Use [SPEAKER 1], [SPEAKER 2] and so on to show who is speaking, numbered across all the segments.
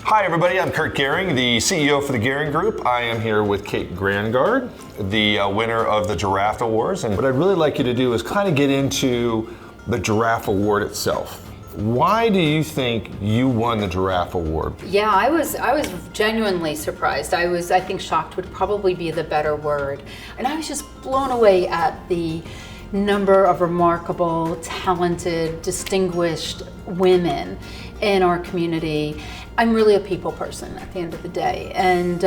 [SPEAKER 1] Hi everybody, I'm Kurt Gehring, the CEO for the Gehring Group. I am here with Kate Grangard, the winner of the Giraffe Awards. And what I'd really like you to do is kind of get into the Giraffe Award itself. Why do you think you won the Giraffe Award?
[SPEAKER 2] Yeah, I was genuinely surprised. I think shocked would probably be the better word. And I was just blown away at the number of remarkable, talented, distinguished women in our community. I'm really a people person at the end of the day, and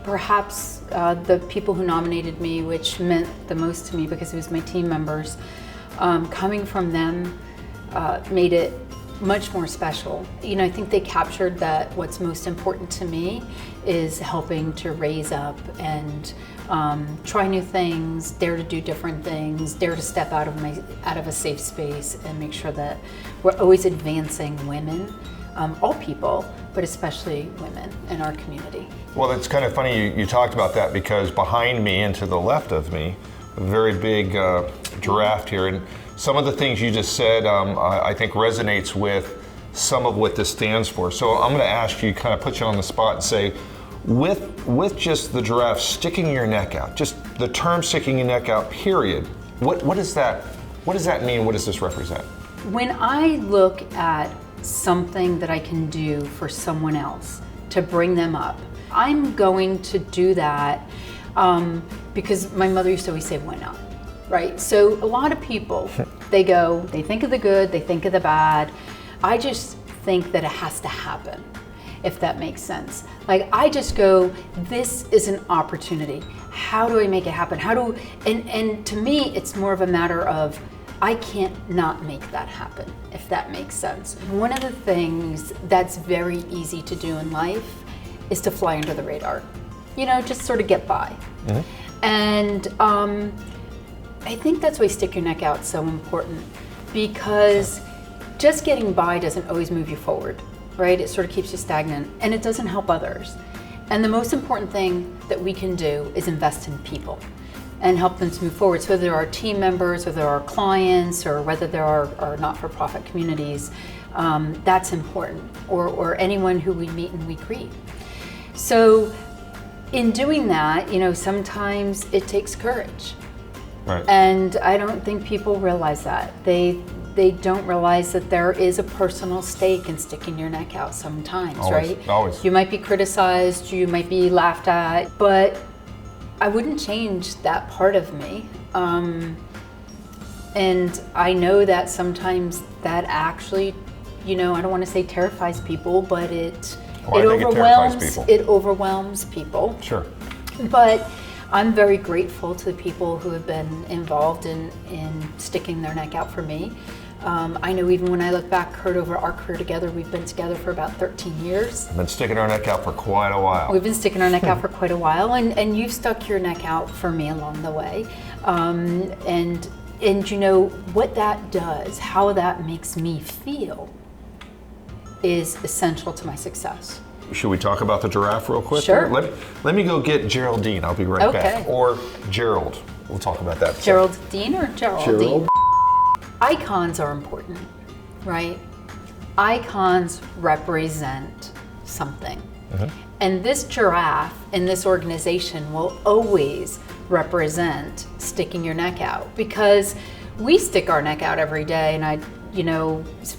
[SPEAKER 2] perhaps the people who nominated me, which meant the most to me because it was my team members, coming from them made it much more special. You know, I think they captured that what's most important to me is helping to raise up and try new things, dare to do different things, dare to step out of a safe space and make sure that we're always advancing women, all people, but especially women in our community.
[SPEAKER 1] Well, it's kind of funny you talked about that because behind me and to the left of me, a very big giraffe here, and some of the things you just said I think resonates with some of what this stands for. So I'm going to ask you, kind of put you on the spot and say, with just the giraffe sticking your neck out, just the term sticking your neck out, period, what does that mean? What does this represent?
[SPEAKER 2] When I look at something that I can do for someone else to bring them up, I'm going to do that because my mother used to always say, why not? Right? So a lot of people, they think of the good, they think of the bad. I just think that it has to happen, if that makes sense. Like, I just go, this is an opportunity. How do I make it happen? And to me, it's more of a matter of, I can't not make that happen, if that makes sense. One of the things that's very easy to do in life is to fly under the radar. You know, just sort of get by. Mm-hmm. And I think that's why stick your neck out is so important, because just getting by doesn't always move you forward, right? It sort of keeps you stagnant and it doesn't help others. And the most important thing that we can do is invest in people and help them to move forward. So whether they're our team members, whether they're our clients, or whether they're our not-for-profit communities, that's important, or anyone who we meet and we greet. So in doing that, you know, sometimes it takes courage.
[SPEAKER 1] Right.
[SPEAKER 2] And I don't think people realize that. They don't realize that there is a personal stake in sticking your neck out sometimes,
[SPEAKER 1] always,
[SPEAKER 2] right?
[SPEAKER 1] Always.
[SPEAKER 2] You might be criticized, you might be laughed at, but I wouldn't change that part of me. And I know that sometimes that actually, you know, I don't want to say terrifies people, but it overwhelms people.
[SPEAKER 1] Sure.
[SPEAKER 2] But I'm very grateful to the people who have been involved in sticking their neck out for me. I know even when I look back, Kurt, over our career together, we've been together for about 13 years.
[SPEAKER 1] I've been sticking our neck out for quite a while.
[SPEAKER 2] We've been sticking our neck out for quite a while, and you've stuck your neck out for me along the way. And you know, what that does, how that makes me feel, is essential to my success.
[SPEAKER 1] Should we talk about the giraffe real quick?
[SPEAKER 2] Sure.
[SPEAKER 1] Let me go get Geraldine. I'll be right back. Or Gerald. We'll talk about that.
[SPEAKER 2] Geraldine or Geraldine?
[SPEAKER 1] Gerald.
[SPEAKER 2] Icons are important, right? Icons represent something. Mm-hmm. And this giraffe in this organization will always represent sticking your neck out, because we stick our neck out every day, and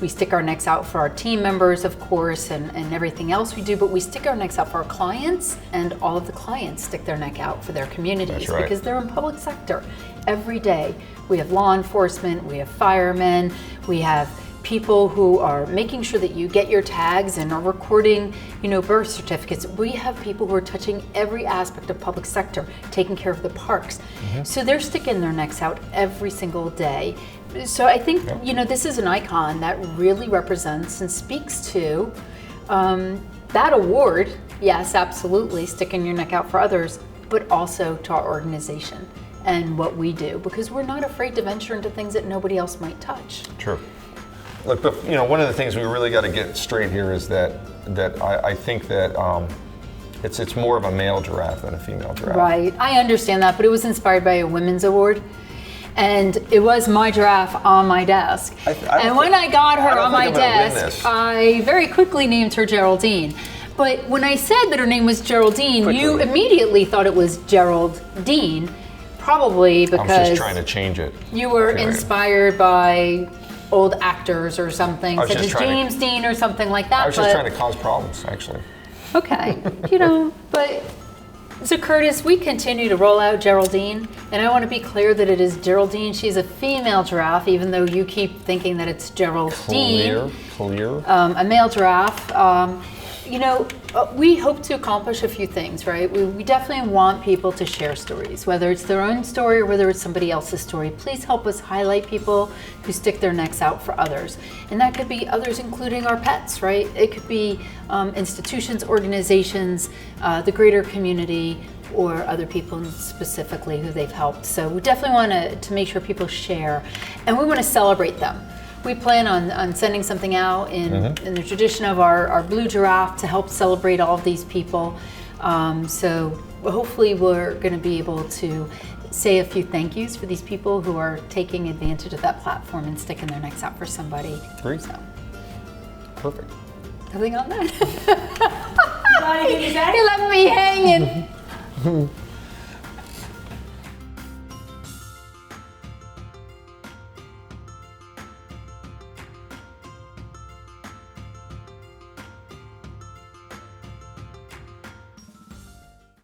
[SPEAKER 2] we stick our necks out for our team members, of course, and everything else we do, but we stick our necks out for our clients, and all of the clients stick their neck out for their communities.
[SPEAKER 1] That's right.
[SPEAKER 2] Because they're in public sector every day. We have law enforcement, we have firemen, we have people who are making sure that you get your tags and are recording, you know, birth certificates. We have people who are touching every aspect of public sector, taking care of the parks. Mm-hmm. So they're sticking their necks out every single day. So I think, you know, this is an icon that really represents and speaks to that award. Yes, absolutely, sticking your neck out for others, but also to our organization and what we do, because we're not afraid to venture into things that nobody else might touch.
[SPEAKER 1] True. Look, you know, one of the things we really got to get straight here is that I think that it's more of a male giraffe than a female giraffe.
[SPEAKER 2] Right, I understand that, but it was inspired by a women's award. And it was my giraffe on my desk. And when I got her on my desk, I very quickly named her Geraldine. But when I said that her name was Geraldine, you immediately thought it was Geraldine, probably because
[SPEAKER 1] I was just trying to change it.
[SPEAKER 2] You were inspired by old actors or something, such as James Dean or something like that.
[SPEAKER 1] I was just trying to cause problems, actually.
[SPEAKER 2] Okay, but so Curtis, we continue to roll out Geraldine, and I want to be clear that it is Geraldine. She's a female giraffe, even though you keep thinking that it's Geraldine.
[SPEAKER 1] Clear.
[SPEAKER 2] A male giraffe. We hope to accomplish a few things, right? We definitely want people to share stories, whether it's their own story or whether it's somebody else's story. Please help us highlight people who stick their necks out for others. And that could be others, including our pets, right? It could be institutions, organizations, the greater community, or other people specifically who they've helped. So we definitely want to make sure people share, and we want to celebrate them. We plan on sending something out in the tradition of our blue giraffe to help celebrate all of these people. So hopefully we're going to be able to say a few thank yous for these people who are taking advantage of that platform and sticking their necks out for somebody.
[SPEAKER 1] Great.
[SPEAKER 2] So.
[SPEAKER 1] Perfect.
[SPEAKER 2] Nothing on that? You left me hanging.